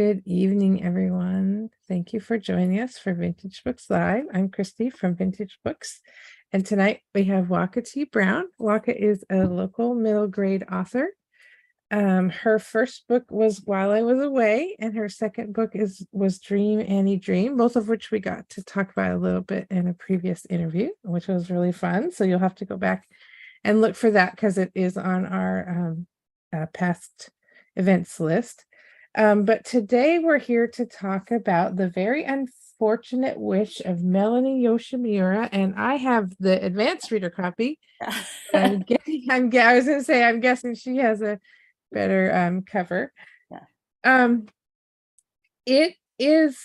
Good evening, everyone. Thank you for joining us for Vintage Books Live. I'm Christy from Vintage Books, and tonight we have Waka T. Brown. Waka is a local middle grade author. Her first book was While I Was Away, and her second book was Dream Annie Dream, both of which we got to talk about a little bit in a previous interview, which was really fun. So you'll have to go back and look for that because it is on our past events list. But today we're here to talk about The Very Unfortunate Wish of Melony Yoshimura, and I have the advanced reader copy. I'm guessing, I was gonna say, I'm guessing she has a better cover. Yeah. It is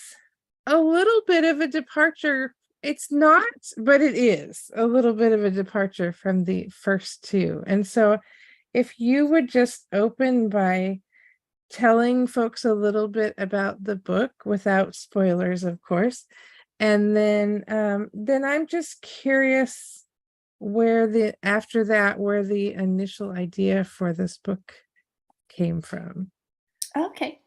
a little bit of a departure. It's not, but it is a little bit of a departure from the first two. And so if you would just open by telling folks a little bit about the book without spoilers, of course. And then I'm just curious where the initial idea for this book came from. Okay.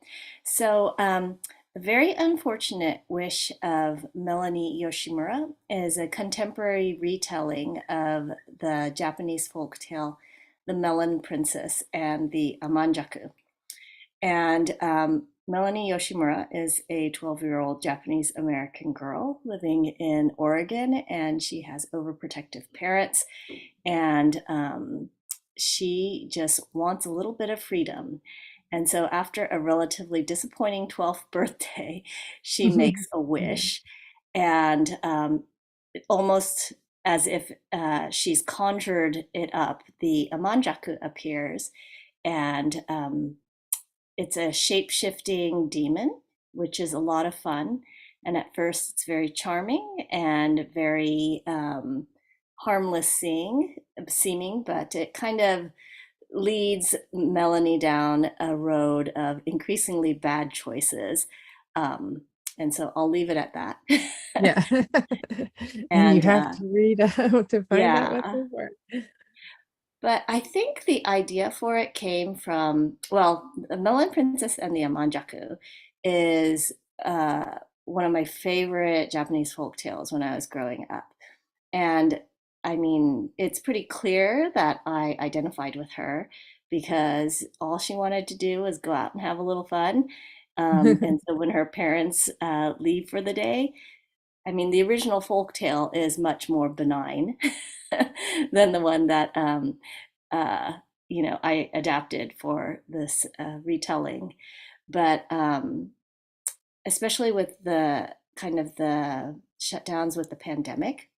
So, The Very Unfortunate Wish of Melony Yoshimura is a contemporary retelling of the Japanese folktale The Melon Princess and the Amanjaku. And Melony Yoshimura is a 12-year-old Japanese American girl living in Oregon, and she has overprotective parents, and she just wants a little bit of freedom. And so, after a relatively disappointing 12th birthday, she makes a wish, and almost as if she's conjured it up, the Amanjaku appears, and it's a shape-shifting demon, which is a lot of fun. And at first, it's very charming and very harmless seeming, but it kind of leads Melony down a road of increasingly bad choices. And so I'll leave it at that. Yeah. And you And have to read out to find out what yeah, they were. but I think the idea for it came from, well, The Melon Princess and the Amanjaku is one of my favorite Japanese folk tales when I was growing up. And I mean, it's pretty clear that I identified with her because all she wanted to do was go out and have a little fun. And so when her parents leave for the day, I mean, the original folk tale is much more benign than the one that uh, I adapted for this retelling. But especially with the kind of the shutdowns with the pandemic,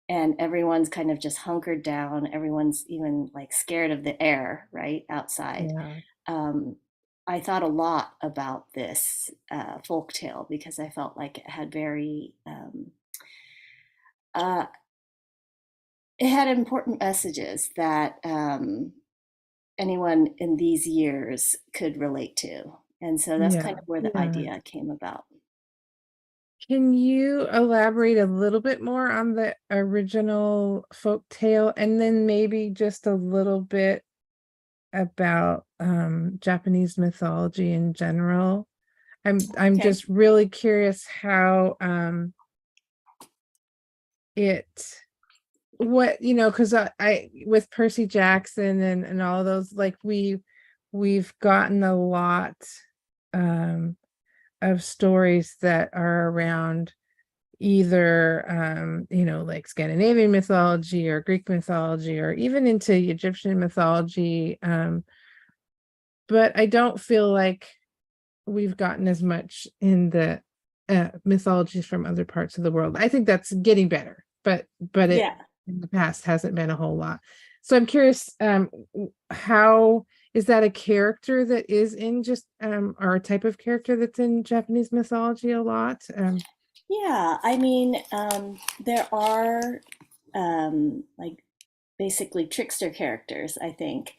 and everyone's kind of just hunkered down. Everyone's even like scared of the air, right, outside. Yeah. Um, I thought a lot about this folk tale because I felt like it had uh, it had important messages that anyone in these years could relate to. And so that's kind Yeah. of where the Yeah. idea came about. Can you elaborate a little bit more on the original folk tale and then maybe just a little bit about Japanese mythology in general? I'm Okay. just really curious how it what because I with Percy Jackson and all those, like we've gotten a lot um of stories that are around either like Scandinavian mythology or Greek mythology or even into Egyptian mythology, but I don't feel like we've gotten as much in the mythologies from other parts of the world. I think that's getting better, but it Yeah. in the past hasn't been a whole lot. So I'm curious, how is that a character that is in just or a type of character that's in Japanese mythology a lot? Yeah. I mean, there are like basically trickster characters, I think.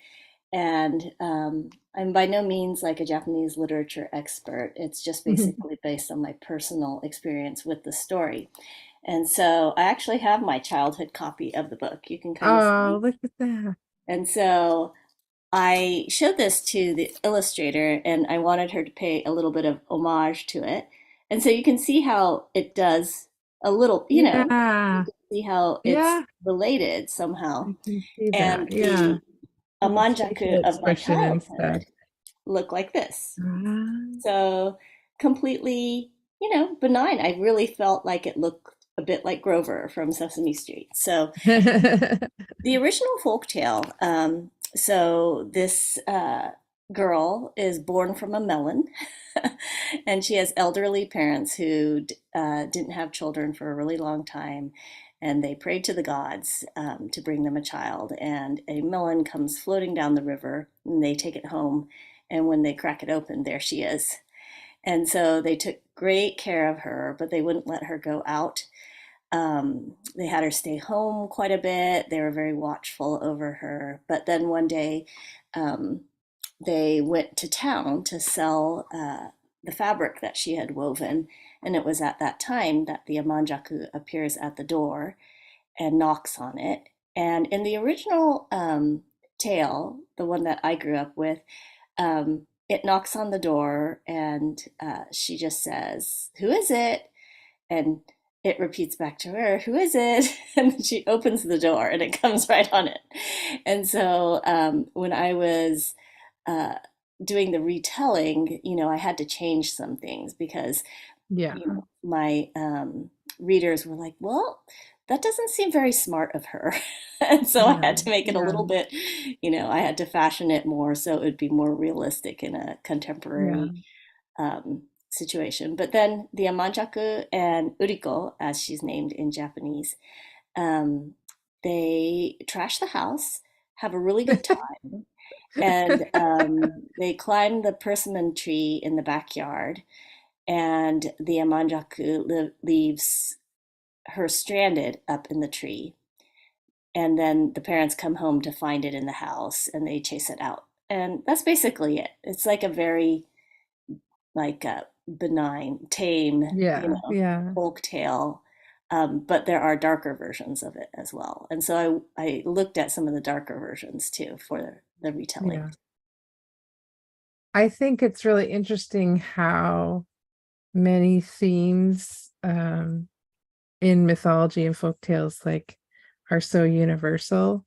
And I'm by no means like a Japanese literature expert. It's just basically based on my personal experience with the story. And so I actually have my childhood copy of the book. You can kind of Oh, see. look at that. And so I showed this to the illustrator and I wanted her to pay a little bit of homage to it. And so you can see how it does a little, you Yeah. can see how it's Yeah. related somehow. I can see that. And Yeah. the Little facial amanjaku of my expression and stuff. childhood look like this. Ah. So completely, benign. I really felt like it looked a bit like Grover from Sesame Street. So the original folktale. So this girl is born from a melon, and she has elderly parents who didn't have children for a really long time, and they prayed to the gods to bring them a child. And a melon comes floating down the river, and they take it home. And when they crack it open, there she is. And so they took great care of her, but they wouldn't let her go out. They had her stay home quite a bit. They were very watchful over her. But then one day, um, they went to town to sell the fabric that she had woven. And it was at that time that the Amanjaku appears at the door and knocks on it. And in the original tale, the one that I grew up with, it knocks on the door and she just says, "Who is it?" And it repeats back to her, "Who is it?" And then she opens the door and it comes right on it. And so when I was uh, doing the retelling, I had to change some things because, Yeah. my readers were like, "Well, that doesn't seem very smart of her." And so I Yeah. had to make it a Yeah. little bit, I had to fashion it more so it would be more realistic in a Yeah. contemporary situation. But then the Amanjaku and Uriko, as she's named in Japanese, um, they trash the house, have a really good time, and they climb the persimmon tree in the backyard. And the Amanjaku leaves her stranded up in the tree. And then the parents come home to find it in the house and they chase it out. And that's basically it. It's like a very like a benign, tame, Yeah. Yeah. folk tale. But there are darker versions of it as well. And so I looked at some of the darker versions too for the retelling. Yeah. I think it's really interesting how many themes in mythology and folk tales like are so universal.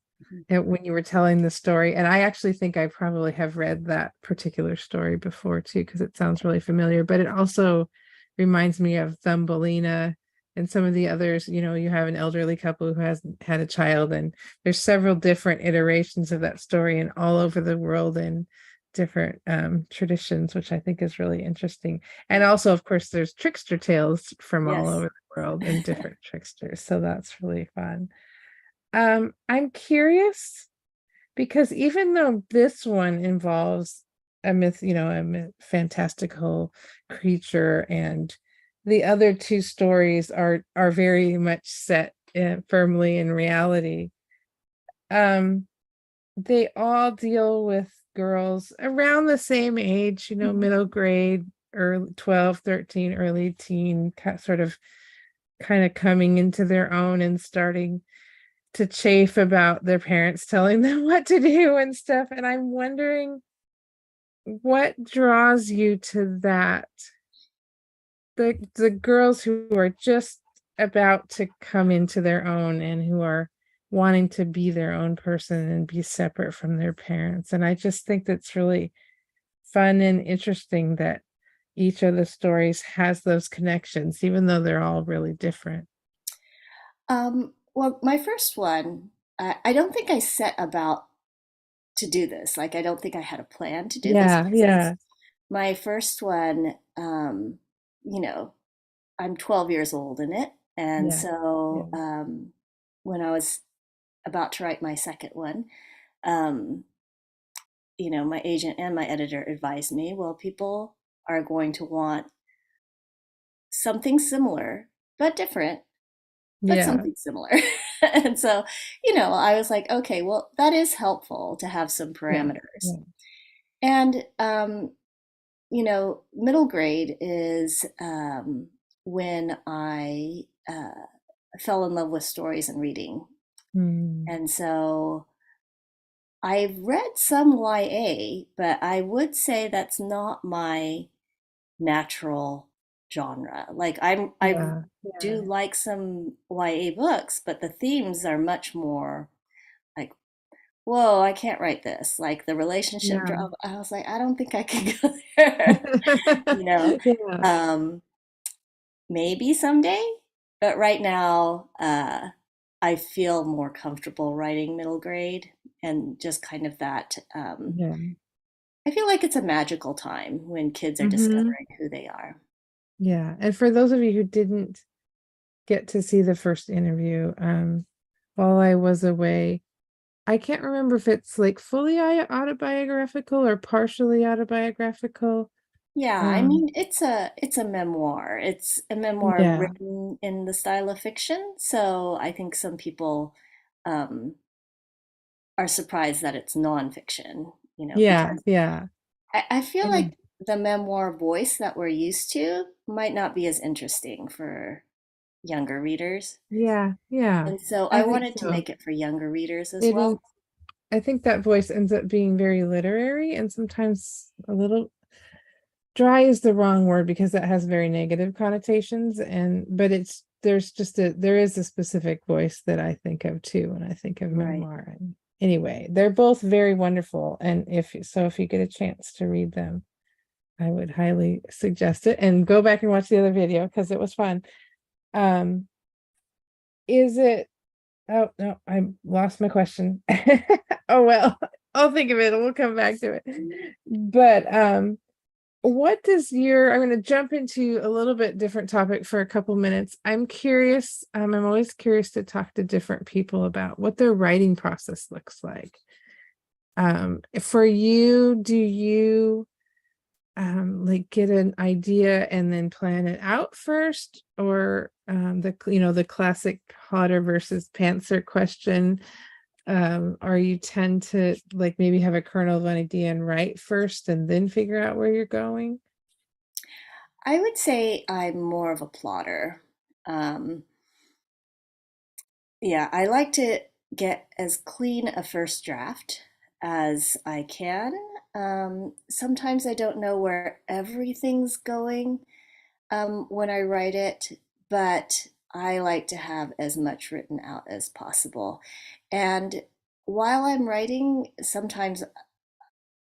And when you were telling the story, and I actually think I probably have read that particular story before too, because it sounds really familiar, but it also reminds me of Thumbelina and some of the others. You have an elderly couple who has had a child, and there's several different iterations of that story and all over the world in different traditions, which I think is really interesting. And also, of course, there's trickster tales from all Yes. over the world and different tricksters. So that's really fun. I'm curious because even though this one involves a fantastical creature, and the other two stories are very much set firmly in reality, um, they all deal with girls around the same age, middle grade, early 12, 13, early teen, sort of kind of coming into their own and starting to chafe about their parents telling them what to do and stuff. And I'm wondering what draws you to that. The girls who are just about to come into their own and who are wanting to be their own person and be separate from their parents. And I just think that's really fun and interesting that each of the stories has those connections, even though they're all really different. Well, my first one, I don't think I set about to do this. Like, I don't think I had a plan to do this Yeah, because yeah, my first one, you know, I'm 12 years old in it. And yeah, so yeah, when I was about to write my second one, um, my agent and my editor advised me, well, people are going to want something similar, but different, but yeah, something similar. And so, I was like, okay, well, that is helpful to have some yeah, parameters. yeah, And, middle grade is when I fell in love with stories and reading. mm, And so I've read some YA, but I would say that's not my natural genre. Like I Yeah, do yeah, like some YA books, but the themes are much more like, whoa, I can't write this. Like the relationship yeah. drama, I was like, I don't think I can go there. You know, Yeah, um, maybe someday, but right now, I feel more comfortable writing middle grade and just kind of that. yeah. I feel like it's a magical time when kids are Hmm. discovering who they are. Yeah. And for those of you who didn't get to see the first interview, while I was away, I can't remember if it's like fully autobiographical or partially autobiographical. Yeah, I Um, mean, it's a memoir. It's a memoir yeah, written in the style of fiction. So I think some people um, are surprised that it's nonfiction, yeah, because yeah. I feel And like the memoir voice that we're used to might not be as interesting for younger readers. yeah, yeah. And so I I think wanted to so. make it for younger readers as It is, well. I think that voice ends up being very literary and sometimes a little dry is the wrong word because that has very negative connotations, and but it's there is a specific voice that I think of too when I think of Right. memoir. And anyway, they're both very wonderful, and if you get a chance to read them, I would highly suggest it, and go back and watch the other video because it was fun. um is it Oh no, I lost my question. Oh well, I'll think of it and we'll come back to it. But what does your I'm going to jump into a little bit different topic for a couple minutes. I'm curious, I'm always curious to talk to different people about what their writing process looks like. For you, do you like get an idea and then plan it out first, or the classic hotter versus pantser question, or you tend to like maybe have a kernel of an idea and write first and then figure out where you're going? I would say I'm more of a plotter. Um, yeah, I like to get as clean a first draft as I can. Sometimes I don't know where everything's going when I write it, but I like to have as much written out as possible. And while I'm writing, sometimes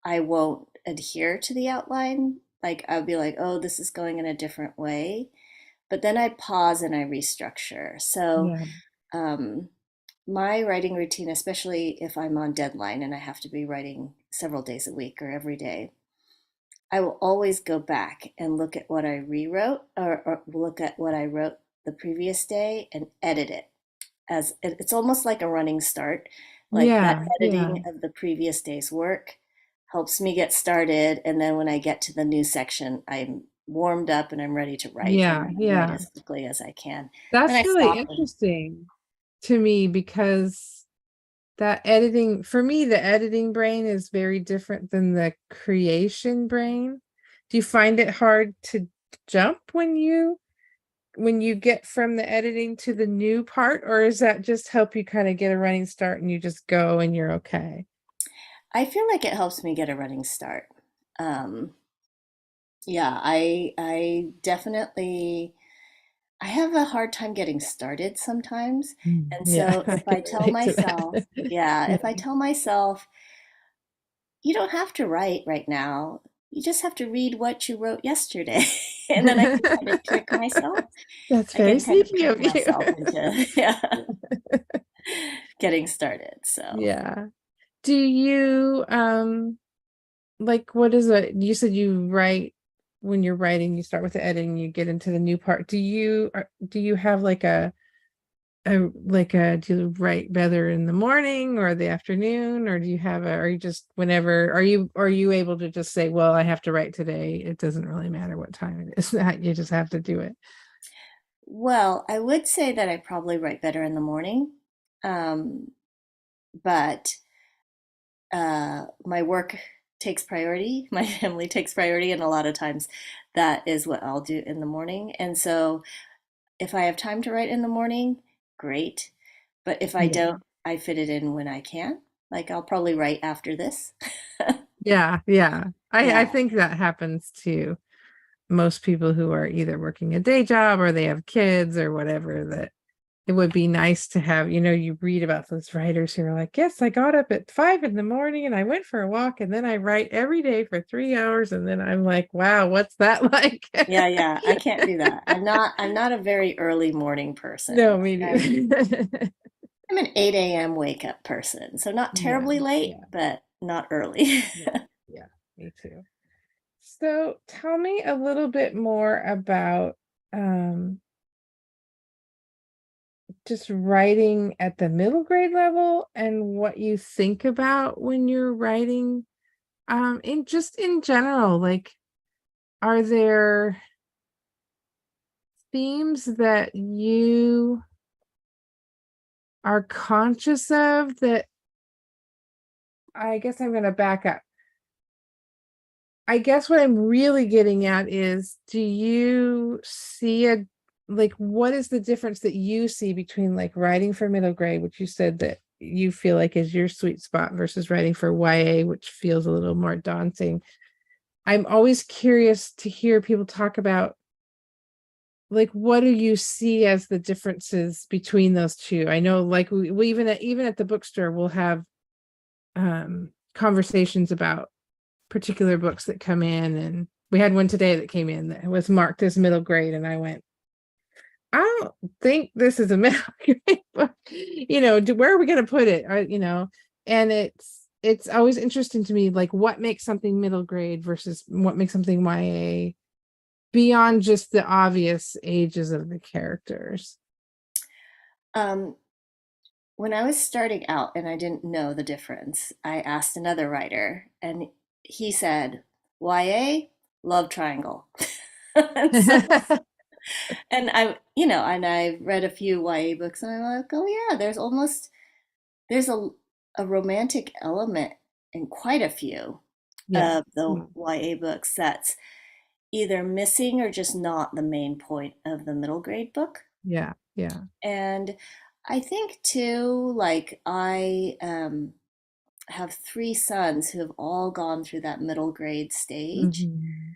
I won't adhere to the outline. Like I'll be like, oh, this is going in a different way. But then I pause and I restructure. So Yeah, um, my writing routine, especially if I'm on deadline and I have to be writing several days a week or every day, I will always go back and look at what I rewrote, or look at what I wrote the previous day and edit it. As it's almost like a running start, like that yeah, yeah, editing of the previous day's work helps me get started. And then when I get to the new section, I'm warmed up and I'm ready to write, and yeah, then I write yeah. as quickly as I can. Then I That's really stop and interesting to me because that editing, for me, the editing brain is very different than the creation brain. Do you find it hard to jump when you get from the editing to the new part, or is that just help you kind of get a running start and you just go and you're okay? I feel like it helps me get a running start. Um, yeah, I definitely I have a hard time getting started sometimes. And Yeah, so I if can I tell relate to myself, that. yeah, Yeah. if I tell myself, you don't have to write right now, you just have to read what you wrote yesterday. And then I can kind of trick myself. That's I very can kind of sneaky trick of you. myself into, yeah, getting started. So. Yeah. Do you like what is it? You said you write when you're writing, you start with the editing, you get into the new part. Do you have like do you write better in the morning or the afternoon, or do you have are you just whenever are you able to just say, well, I have to write today. It doesn't really matter what time it is, that you just have to do it. Well, I would say that I probably write better in the morning, um, but my work takes priority, my family takes priority, and a lot of times that is what I'll do in the morning. And so if I have time to write in the morning, great. But if I Yeah. don't, I fit it in when I can. Like I'll probably write after this. Yeah, yeah. I Yeah. think that happens to most people who are either working a day job or they have kids or whatever, that it would be nice to have, you read about those writers who are like, yes, I got up at 5 in the morning and I went for a walk and then I write every day for 3 hours. And then I'm like, wow, what's that like? Yeah, yeah. I can't do that. I'm not a very early morning person. No, me Like neither. I'm an 8 a.m. wake up person. So not Yeah, terribly late, yeah, but not early. yeah, yeah, me too. So tell me a little bit more about um just writing at the middle grade level and what you think about when you're writing in general. Like, are there themes that you are conscious of that? I guess I'm going to back up. I guess what I'm really getting at is, do you see like, what is the difference that you see between like writing for middle grade, which you said that you feel like is your sweet spot, versus writing for YA, which feels a little more daunting? I'm always curious to hear people talk about, like, what do you see as the differences between those two? I know, like, we even at the bookstore, we'll have conversations about particular books that come in, and we had one today that came in that was marked as middle grade, and I went, I don't think this is a middle grade book. Where are we going to put it? And it's always interesting to me, like, what makes something middle grade versus what makes something YA, beyond just the obvious ages of the characters. Um, when I was starting out and I didn't know the difference, I asked another writer and he said, YA, love triangle. And so, and I read a few YA books and I'm like, oh yeah, there's a romantic element in quite a few Yeah, of the yeah, YA books that's either missing or just not the main point of the middle grade book. yeah, yeah. And I think too, like I have three sons who have all gone through that middle grade stage. Mhm.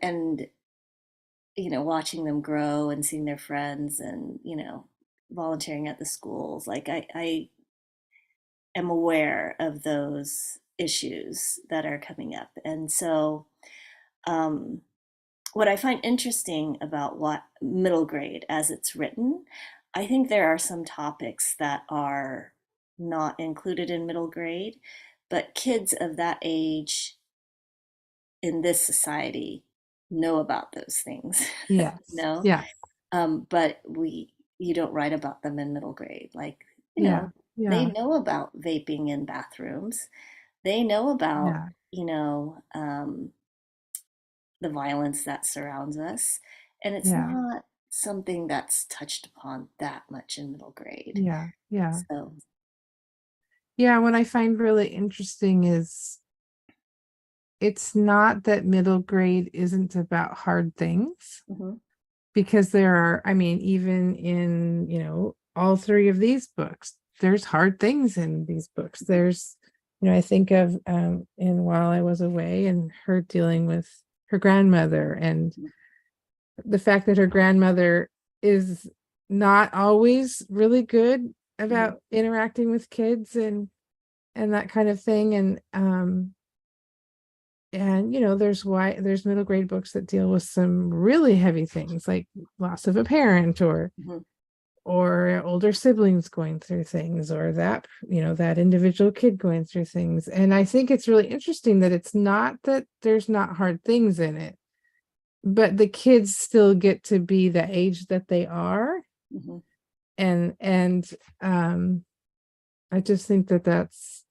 And watching them grow and seeing their friends and, volunteering at the schools, like I am aware of those issues that are coming up. And so um, what I find interesting about what middle grade as it's written, I think there are some topics that are not included in middle grade, but kids of that age in this society know about those things, Yes, no? yes, But you don't write about them in middle grade. Like, yeah, they yeah, know about vaping in bathrooms. They know about, yeah, the violence that surrounds us. And it's yeah, not something that's touched upon that much in middle grade. yeah, yeah. So, Yeah, what I find really interesting is, it's not that middle grade isn't about hard things, mhm, because there are, I mean, even in, all three of these books, there's hard things in these books. There's, I think of in While I Was Away, and her dealing with her grandmother, and the fact that her grandmother is not always really good mhm, about interacting with kids, and that kind of thing. And there's middle grade books that deal with some really heavy things, like loss of a parent, mhm, or older siblings going through things, or that individual kid going through things. And I think it's really interesting that it's not that there's not hard things in it, but the kids still get to be the age that they are. mhm. And um I just think that that's,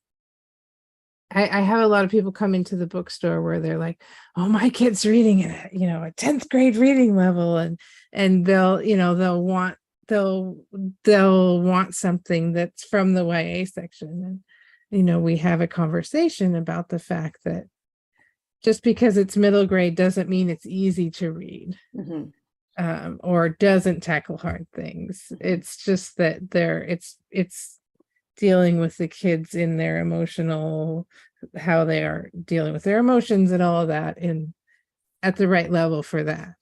I have a lot of people come into the bookstore where they're like, oh, my kid's reading it at, a 10th grade reading level, and they'll they'll want something that's from the YA section. And we have a conversation about the fact that just because it's middle grade doesn't mean it's easy to read, Mhm, or doesn't tackle hard things. mhm, It's just that it's dealing with the kids in their emotional, how they are dealing with their emotions and all of that in at the right level for that.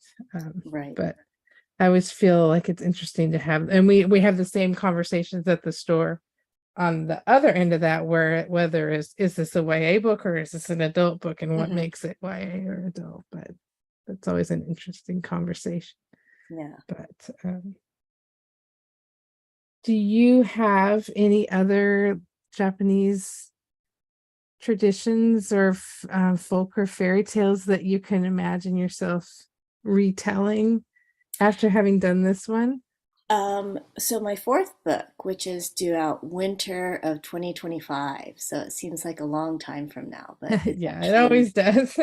Right. But I always feel like it's interesting to have, and we have the same conversations at the store on the other end of that, where whether is this a YA book or is this an adult book, and what Hmm. makes it YA or adult. But that's always an interesting conversation. Yeah. But do you have any other Japanese traditions or folk or fairy tales that you can imagine yourself retelling after having done this one? So my fourth book, which is due out winter of 2025, so it seems like a long time from now, but it's Yeah, it always does.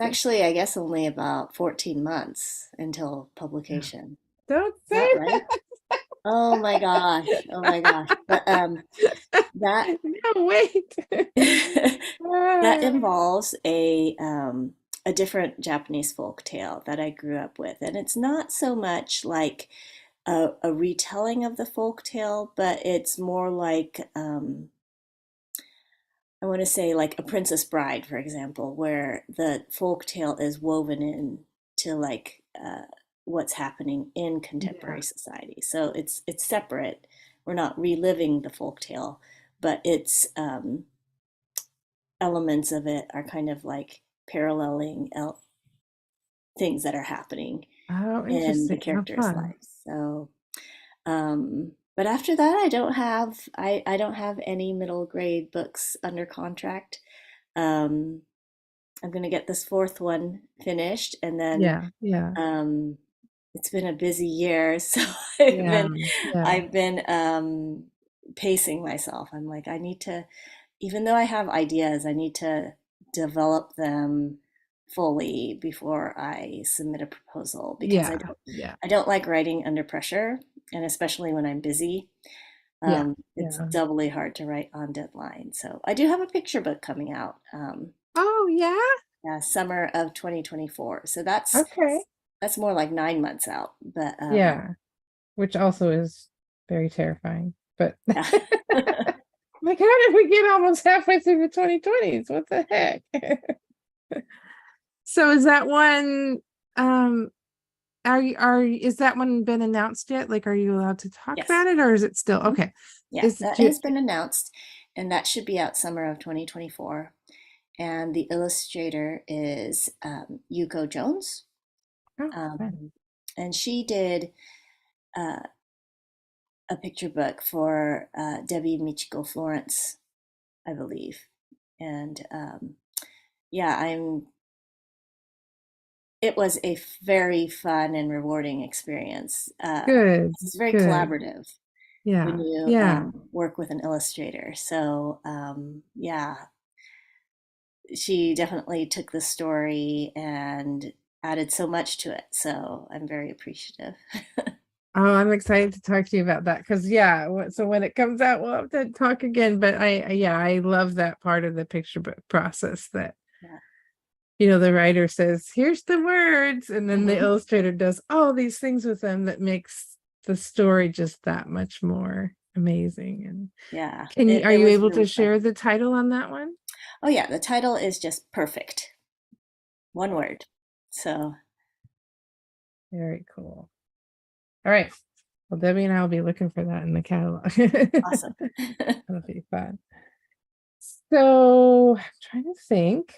actually, I guess, only about 14 months until publication. Don't Is that say right? Oh my gosh. Oh my gosh. But that. that No, wait. that Ah, involves a different Japanese folk tale that I grew up with, and it's not so much like a retelling of the folk tale, but it's more like I want to say like A Princess Bride, for example, where the folk tale is woven in to like what's happening in yeah. contemporary society. So it's separate. We're not reliving the folk tale, but it's elements of it are kind of like paralleling things that are happening Oh, in the interesting. How characters' fun. lives. So, but after that, I don't have any middle grade books under contract. Um, I'm gonna get this fourth one finished, and then Yeah, yeah, um, it's been a busy year, so yeah, yeah, I've been pacing myself. I'm like, I need to, even though I have ideas, I need to develop them fully before I submit a proposal because yeah, yeah, I don't like writing under pressure, and especially when I'm busy. yeah, It's yeah. doubly hard to write on deadline. So I do have a picture book coming out, Oh, yeah. yeah, summer of 2024. So Okay. that's more like 9 months out. But Yeah, which also is very terrifying. But yeah. like, how did we get almost halfway through the 2020s? What the heck? So is that one um is that one been announced yet? Like, are you allowed to talk Yes. about it, or is it still Mhm. okay? Yeah, Is that do, has been announced, and that should be out summer of 2024. And the illustrator is Yuko Jones. oh, fun. Um, and she did uh, a picture book for Debbie Michiko Florence, I believe. And yeah, it was a very fun and rewarding experience. Good, It's very good. collaborative when Yeah, you yeah, work with an illustrator. So yeah, she definitely took the story and added so much to it. So I'm very appreciative. oh, I'm excited to talk to you about that because yeah, so when it comes out, we'll have to talk again. But yeah, I love that part of the picture book process that Yeah. the writer says, here's the words, and then the Hmm. illustrator does all these things with them that makes the story just that much more amazing. And Yeah. are It you was able to really fun. share the title on that one? Oh, yeah. The title is just perfect. One word. So Very cool. All right. Well, Debbie and I will be looking for that in the catalog. awesome. That'll be fun. So I'm trying to think.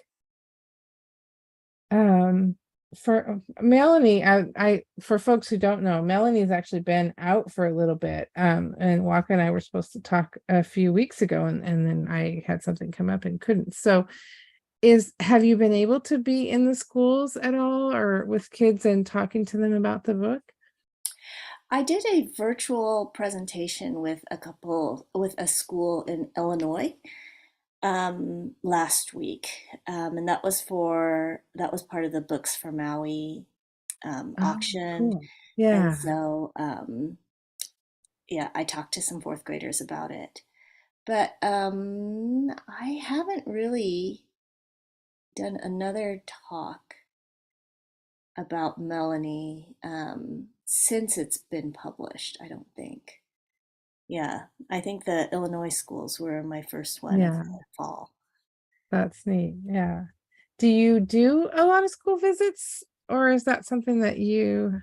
Um, for Melony, I for folks who don't know, Melony's actually been out for a little bit. And Waka and I were supposed to talk a few weeks ago, and then I had something come up and couldn't. So have you been able to be in the schools at all or with kids and talking to them about the book? I did a virtual presentation with a school in Illinois last week. And that was part of the Books for Maui Oh, auction. cool. And Yeah. so, yeah, I talked to some fourth graders about it. But I haven't really done another talk about Melanie since it's been published, I don't think. Yeah, I think the Illinois schools were my first one of Yeah, the fall. that's neat. Yeah. Do you do a lot of school visits, or is that something that you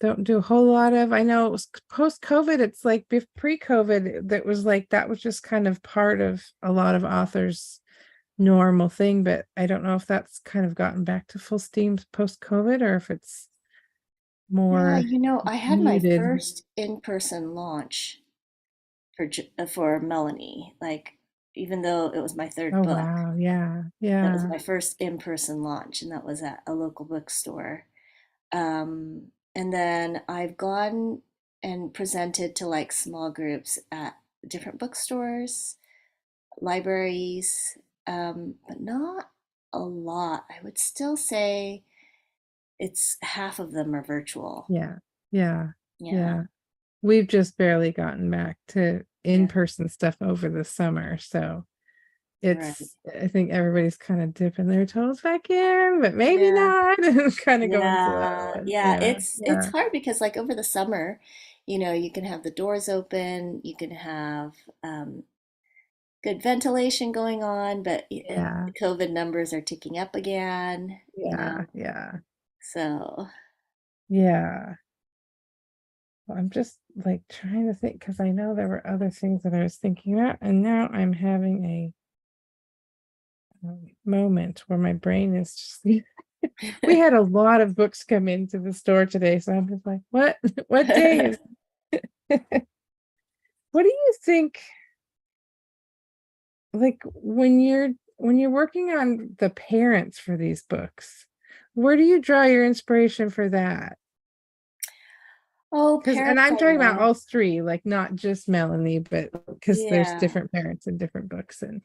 don't do a whole lot of? I know it was post-COVID, it's like pre-COVID, that was like that was just kind of part of a lot of authors' normal thing, but I don't know if that's kind of gotten back to full steam post-COVID or if it's Yeah, more I had my muted. first in-person launch for Melony. Like, even though it was my third Oh book, wow, yeah, that was yeah, my first in-person launch, and that was at a local bookstore. And then I've gone and presented to like small groups at different bookstores, libraries, but not a lot. I would still say it's half of them are virtual. yeah, yeah, Yeah, yeah. We've just barely gotten back to yeah, in-person stuff over the summer, so right. I think everybody's kind of dipping their toes back in, but maybe Yeah, not. Kind of going slow. yeah, And yeah. yeah, It's yeah, hard because like over the summer, you can have the doors open, you can have um, good ventilation going on, but yeah, the COVID numbers are ticking up again. yeah, yeah, So, yeah. Well, I'm just like trying to think because I know there were other things that I was thinking about, and now I'm having a moment where my brain is just we had a lot of books come into the store today, so I'm just like, what? What day is what do you think, like when you're working on the parents for these books, where do you draw your inspiration for that? oh, Because and parents I'm I talking about know. all three, like not just Melanie, but because there's Yeah. different parents in different books and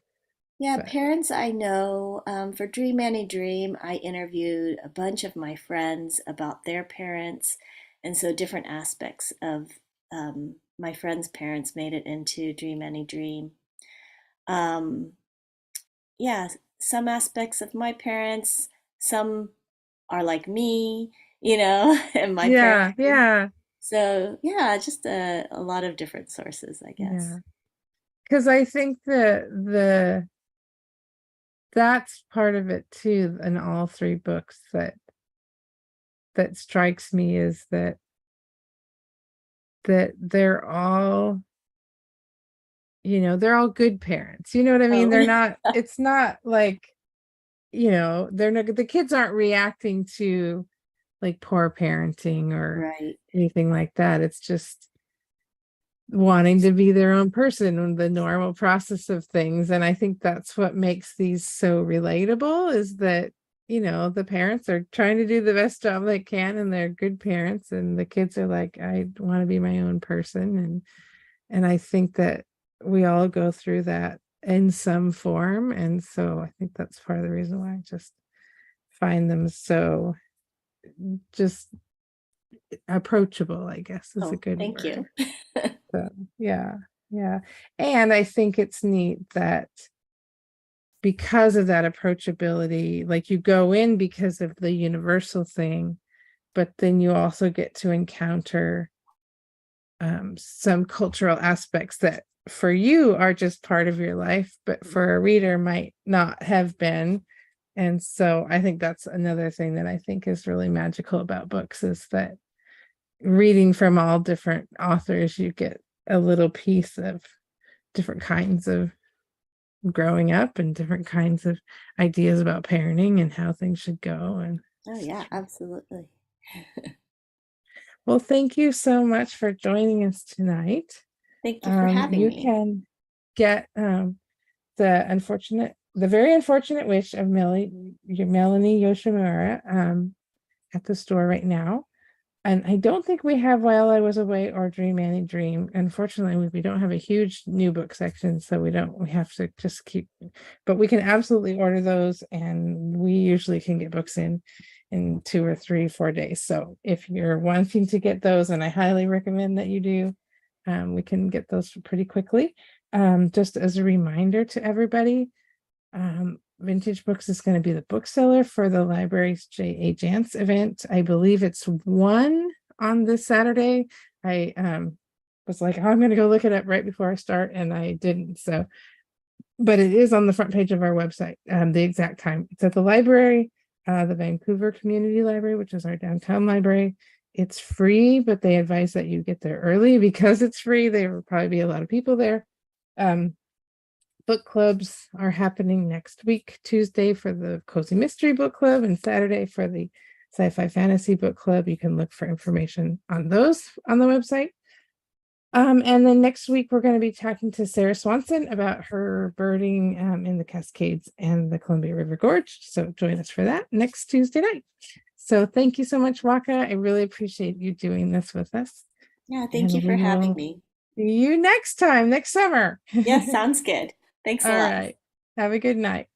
Yeah, but parents I know. For Dream Annie Dream, I interviewed a bunch of my friends about their parents. And so different aspects of my friends' parents made it into Dream Annie Dream. Um, yeah, some aspects of my parents, some are like me, and my parents. yeah, yeah, So yeah, just a lot of different sources, I guess. yeah. Because I think the that's part of it too in all three books that strikes me is that they're all, they're all good parents. You know what I mean? Oh, They're not, it's not like, they're not, the kids aren't reacting to like poor parenting or right. anything like that. It's just wanting to be their own person in the normal process of things. And I think that's what makes these so relatable is that, the parents are trying to do the best job they can and they're good parents and the kids are like, I want to be my own person. And I think that we all go through that in some form. And so I think that's part of the reason why I just find them so just approachable, I guess is a Oh, good thank word. you. So yeah, yeah. And I think it's neat that because of that approachability, like you go in because of the universal thing, but then you also get to encounter some cultural aspects that for you are just part of your life, but for a reader might not have been. And so I think that's another thing that I think is really magical about books is that reading from all different authors, you get a little piece of different kinds of growing up and different kinds of ideas about parenting and how things should go. And Oh yeah, absolutely. well, thank you so much for joining us tonight. Thank you for having You me. can get the very unfortunate wish of Melanie Yoshimura at the store right now. And I don't think we have While I Was Away or Dream Annie Dream. Unfortunately, we don't have a huge new book section, so we have to just keep, but we can absolutely order those, and we usually can get books in 2 or 3, 4 days. So if you're wanting to get those, and I highly recommend that you do, we can get those pretty quickly. Just as a reminder to everybody, Vintage Books is going to be the bookseller for the library's J.A. Jance event. I believe it's one on this Saturday. I was like, oh, I'm going to go look it up right before I start, and I didn't. So, but it is on the front page of our website, the exact time. It's at the library, the Vancouver Community Library, which is our downtown library. It's free, but they advise that you get there early because it's free. There will probably be a lot of people there. Book clubs are happening next week, Tuesday for the Cozy Mystery Book Club and Saturday for the Sci-Fi Fantasy Book Club. You can look for information on those on the website. And then next week, we're going to be talking to Sarah Swanson about her birding in the Cascades and the Columbia River Gorge. So join us for that next Tuesday night. So thank you so much, Waka. I really appreciate you doing this with us. Yeah, thank you And for we having will me. see you next time, next summer. Yes, sounds good. Thanks a All lot. right. Have a good night.